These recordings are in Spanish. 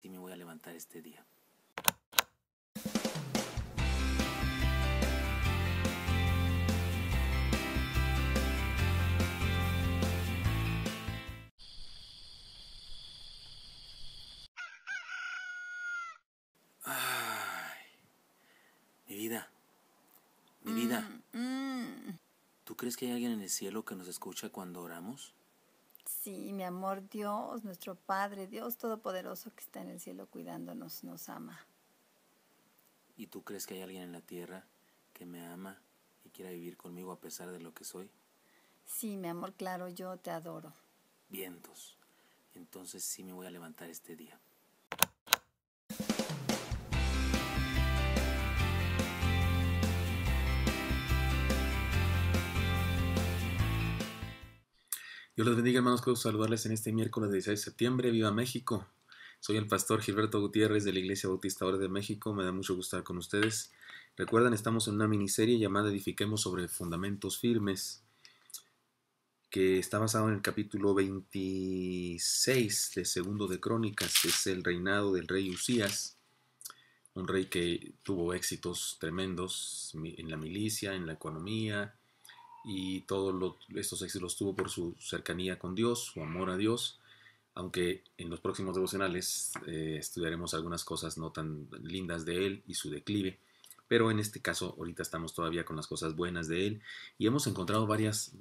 Sí me voy a levantar este día. Ay, mi vida, mi vida. ¿Tú crees que hay alguien en el cielo que nos escucha cuando oramos? Sí, mi amor, Dios, nuestro Padre, Dios Todopoderoso que está en el cielo cuidándonos, nos ama. ¿Y tú crees que hay alguien en la tierra que me ama y quiera vivir conmigo a pesar de lo que soy? Sí, mi amor, claro, yo te adoro. Vientos. Entonces sí me voy a levantar este día. Dios les bendiga, hermanos, quiero saludarles en este miércoles 16 de septiembre. ¡Viva México! Soy el pastor Gilberto Gutiérrez de la Iglesia Bautista Ahora de México. Me da mucho gusto estar con ustedes. Recuerdan, estamos en una miniserie llamada Edifiquemos sobre fundamentos firmes, que está basado en el capítulo 26 de Segundo de Crónicas. Es el reinado del rey Usías, un rey que tuvo éxitos tremendos en la milicia, en la economía, y todos estos éxitos los tuvo por su cercanía con Dios, su amor a Dios, aunque en los próximos devocionales estudiaremos algunas cosas no tan lindas de él y su declive, pero en este caso ahorita estamos todavía con las cosas buenas de él y hemos encontrado varios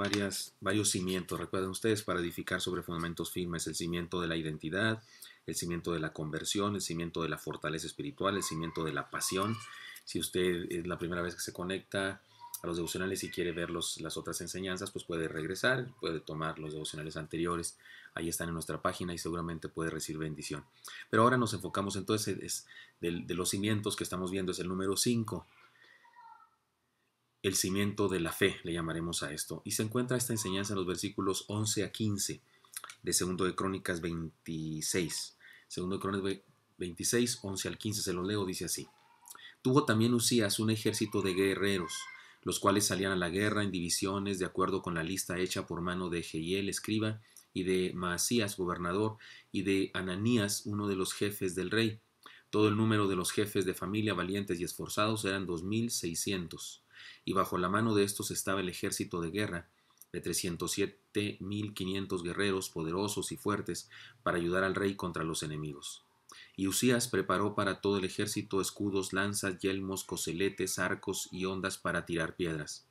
cimientos, recuerden ustedes, para edificar sobre fundamentos firmes: el cimiento de la identidad, el cimiento de la conversión, el cimiento de la fortaleza espiritual, el cimiento de la pasión. Si usted es la primera vez que se conecta a los devocionales y quiere ver las otras enseñanzas, pues puede regresar, puede tomar los devocionales anteriores, ahí están en nuestra página y seguramente puede recibir bendición. Pero ahora nos enfocamos entonces de los cimientos que estamos viendo, es el número 5, el cimiento de la fe, le llamaremos a esto, y se encuentra esta enseñanza en los versículos 11 a 15 de Segundo de Crónicas 26. Segundo de Crónicas 26, 11 al 15, se lo leo, dice así: Tuvo también Usías un ejército de guerreros, los cuales salían a la guerra en divisiones de acuerdo con la lista hecha por mano de Jehiel, escriba, y de Maasías, gobernador, y de Ananías, uno de los jefes del rey. Todo el número de los jefes de familia valientes y esforzados eran 2600, y bajo la mano de estos estaba el ejército de guerra de 307.500 guerreros poderosos y fuertes para ayudar al rey contra los enemigos. Y Usías preparó para todo el ejército escudos, lanzas, yelmos, coseletes, arcos y hondas para tirar piedras.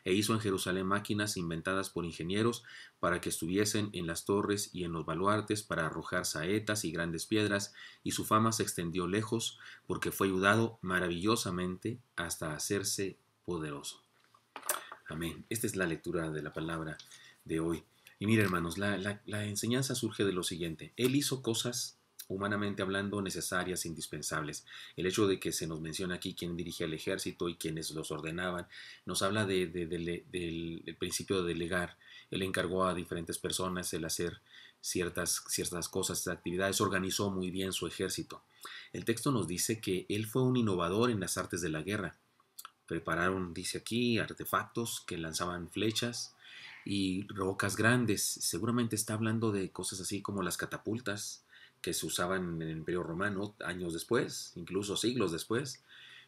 E hizo en Jerusalén máquinas inventadas por ingenieros para que estuviesen en las torres y en los baluartes para arrojar saetas y grandes piedras, y su fama se extendió lejos, porque fue ayudado maravillosamente hasta hacerse poderoso. Amén. Esta es la lectura de la palabra de hoy. Y mire, hermanos, la enseñanza surge de lo siguiente: Él hizo cosas, humanamente hablando, necesarias, indispensables. El hecho de que se nos menciona aquí quién dirigía el ejército y quienes los ordenaban, nos habla del principio de delegar. Él encargó a diferentes personas el hacer ciertas cosas, actividades, organizó muy bien su ejército. El texto nos dice que él fue un innovador en las artes de la guerra. Prepararon, dice aquí, artefactos que lanzaban flechas y rocas grandes. Seguramente está hablando de cosas así como las catapultas que se usaban en el Imperio Romano años después, incluso siglos después.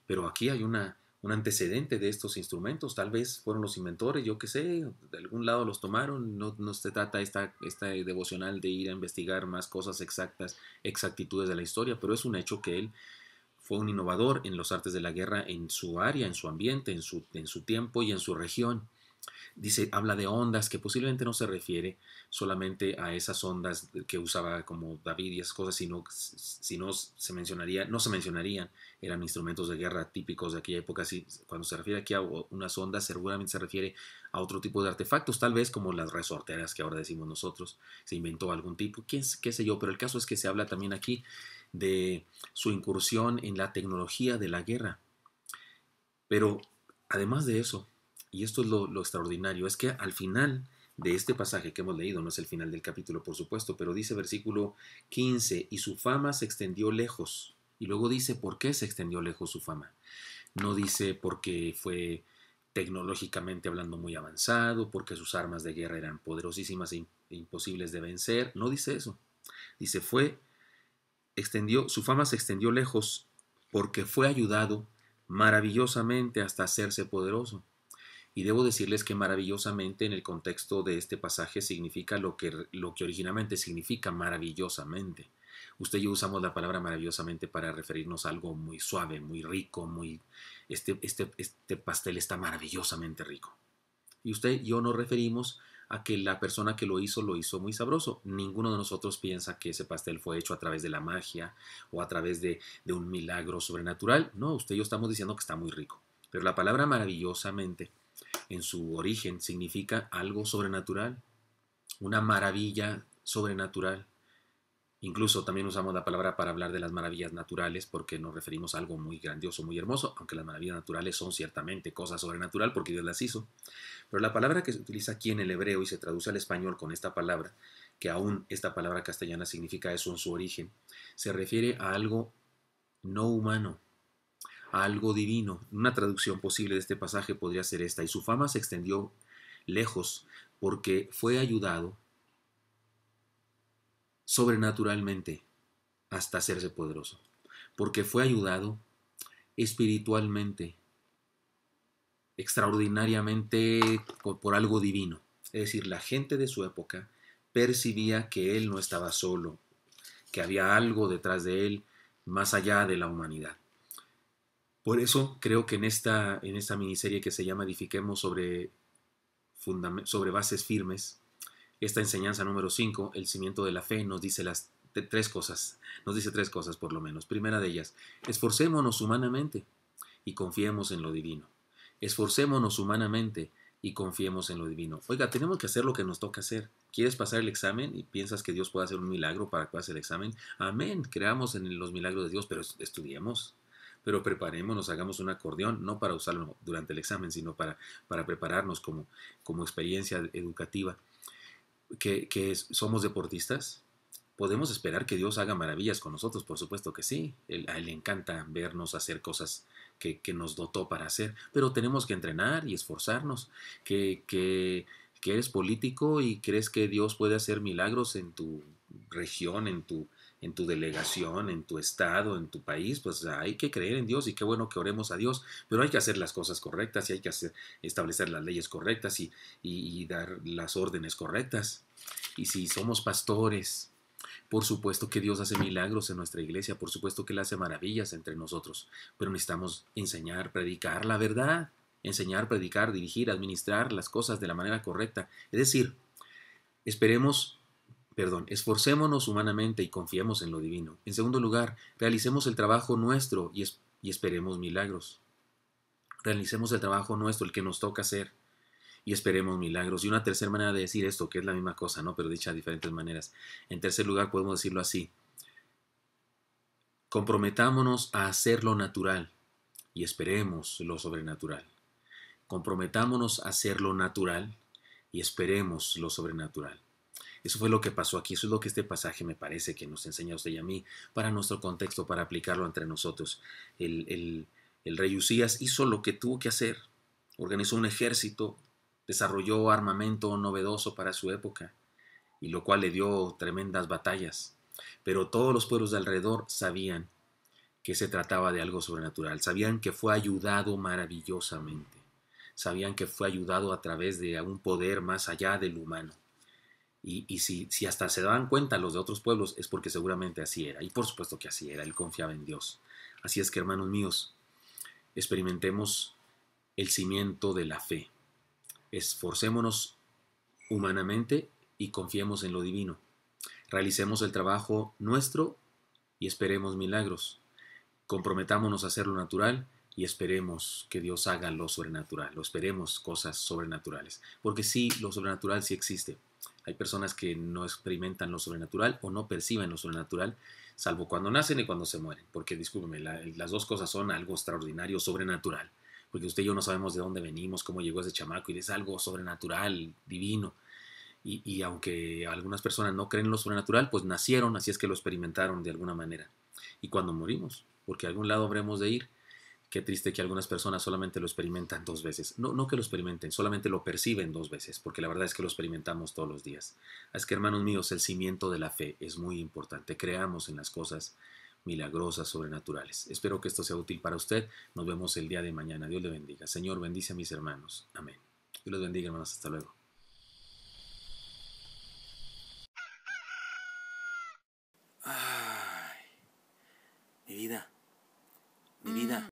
Pero aquí hay un antecedente de estos instrumentos. Tal vez fueron los inventores, yo qué sé, de algún lado los tomaron. No se trata esta devocional de ir a investigar más cosas exactas, exactitudes de la historia, pero es un hecho que él fue un innovador en los artes de la guerra en su área, en su ambiente, en su tiempo y en su región. Dice, habla de ondas, que posiblemente no se refiere solamente a esas ondas que usaba como David y esas cosas, sino no se mencionarían, eran instrumentos de guerra típicos de aquella época. Cuando se refiere aquí a unas ondas, seguramente se refiere a otro tipo de artefactos, tal vez como las resorteras que ahora decimos nosotros. Se inventó algún tipo, qué sé yo, pero el caso es que se habla también aquí de su incursión en la tecnología de la guerra. Pero además de eso, y esto es lo extraordinario, es que al final de este pasaje que hemos leído, no es el final del capítulo por supuesto, pero dice versículo 15, y su fama se extendió lejos. Y luego dice por qué se extendió lejos su fama. No dice porque fue tecnológicamente hablando muy avanzado, porque sus armas de guerra eran poderosísimas e imposibles de vencer. No dice eso. Dice fue su fama se extendió lejos porque fue ayudado maravillosamente hasta hacerse poderoso. Y debo decirles que maravillosamente en el contexto de este pasaje significa lo que originalmente significa maravillosamente. Usted y yo usamos la palabra maravillosamente para referirnos a algo muy suave, muy rico, este pastel está maravillosamente rico. Y usted y yo nos referimos a que la persona que lo hizo muy sabroso. Ninguno de nosotros piensa que ese pastel fue hecho a través de la magia o a través de un milagro sobrenatural. No, usted y yo estamos diciendo que está muy rico. Pero la palabra maravillosamente en su origen significa algo sobrenatural, una maravilla sobrenatural. Incluso también usamos la palabra para hablar de las maravillas naturales porque nos referimos a algo muy grandioso, muy hermoso, aunque las maravillas naturales son ciertamente cosas sobrenatural porque Dios las hizo. Pero la palabra que se utiliza aquí en el hebreo y se traduce al español con esta palabra, que aún esta palabra castellana significa eso en su origen, se refiere a algo no humano, a algo divino. Una traducción posible de este pasaje podría ser esta: y su fama se extendió lejos porque fue ayudado sobrenaturalmente hasta hacerse poderoso, porque fue ayudado espiritualmente, extraordinariamente por algo divino. Es decir, la gente de su época percibía que él no estaba solo, que había algo detrás de él más allá de la humanidad. Por eso creo que en esta miniserie que se llama Edifiquemos sobre bases firmes, esta enseñanza número 5, el cimiento de la fe, nos dice tres cosas por lo menos. Primera de ellas, esforcémonos humanamente y confiemos en lo divino. Esforcémonos humanamente y confiemos en lo divino. Oiga, tenemos que hacer lo que nos toca hacer. ¿Quieres pasar el examen y piensas que Dios puede hacer un milagro para que pases el examen? Amén, creamos en los milagros de Dios, pero estudiemos. Pero preparémonos, hagamos un acordeón, no para usarlo durante el examen, sino para prepararnos como experiencia educativa. ¿Que somos deportistas? ¿Podemos esperar que Dios haga maravillas con nosotros? Por supuesto que sí. A Él le encanta vernos hacer cosas que nos dotó para hacer, pero tenemos que entrenar y esforzarnos. Que eres político y crees que Dios puede hacer milagros en tu región, en tu delegación, en tu estado, en tu país, pues hay que creer en Dios y qué bueno que oremos a Dios, pero hay que hacer las cosas correctas y hay que establecer las leyes correctas y dar las órdenes correctas. Y si somos pastores, por supuesto que Dios hace milagros en nuestra iglesia, por supuesto que Él hace maravillas entre nosotros, pero necesitamos enseñar, predicar la verdad, enseñar, predicar, dirigir, administrar las cosas de la manera correcta. Es decir, esforcémonos humanamente y confiemos en lo divino. En segundo lugar, realicemos el trabajo nuestro y esperemos milagros. Realicemos el trabajo nuestro, el que nos toca hacer, y esperemos milagros. Y una tercera manera de decir esto, que es la misma cosa, ¿no? Pero dicha de diferentes maneras. En tercer lugar, podemos decirlo así: comprometámonos a hacer lo natural y esperemos lo sobrenatural. Comprometámonos a hacer lo natural y esperemos lo sobrenatural. Eso fue lo que pasó aquí. Eso es lo que este pasaje me parece que nos enseña a usted y a mí para nuestro contexto, para aplicarlo entre nosotros. El rey Usías hizo lo que tuvo que hacer. Organizó un ejército, desarrolló armamento novedoso para su época, y lo cual le dio tremendas batallas. Pero todos los pueblos de alrededor sabían que se trataba de algo sobrenatural. Sabían que fue ayudado maravillosamente. Sabían que fue ayudado a través de un poder más allá del humano. Y si hasta se daban cuenta los de otros pueblos, es porque seguramente así era. Y por supuesto que así era. Él confiaba en Dios. Así es que, hermanos míos, experimentemos el cimiento de la fe. Esforcémonos humanamente y confiemos en lo divino. Realicemos el trabajo nuestro y esperemos milagros. Comprometámonos a hacer lo natural y esperemos que Dios haga lo sobrenatural. O esperemos cosas sobrenaturales. Porque sí, lo sobrenatural sí existe. Hay personas que no experimentan lo sobrenatural o no perciben lo sobrenatural, salvo cuando nacen y cuando se mueren. Porque, discúlpeme, las dos cosas son algo extraordinario, sobrenatural. Porque usted y yo no sabemos de dónde venimos, cómo llegó ese chamaco, y es algo sobrenatural, divino. Y aunque algunas personas no creen en lo sobrenatural, pues nacieron, así es que lo experimentaron de alguna manera. Y cuando morimos, porque a algún lado habremos de ir, Qué triste que algunas personas solamente lo experimentan 2 veces. No, no que lo experimenten, solamente lo perciben 2 veces, porque la verdad es que lo experimentamos todos los días. Es que, hermanos míos, el cimiento de la fe es muy importante. Creamos en las cosas milagrosas, sobrenaturales. Espero que esto sea útil para usted. Nos vemos el día de mañana. Dios le bendiga. Señor, bendice a mis hermanos. Amén. Dios los bendiga, hermanos. Hasta luego.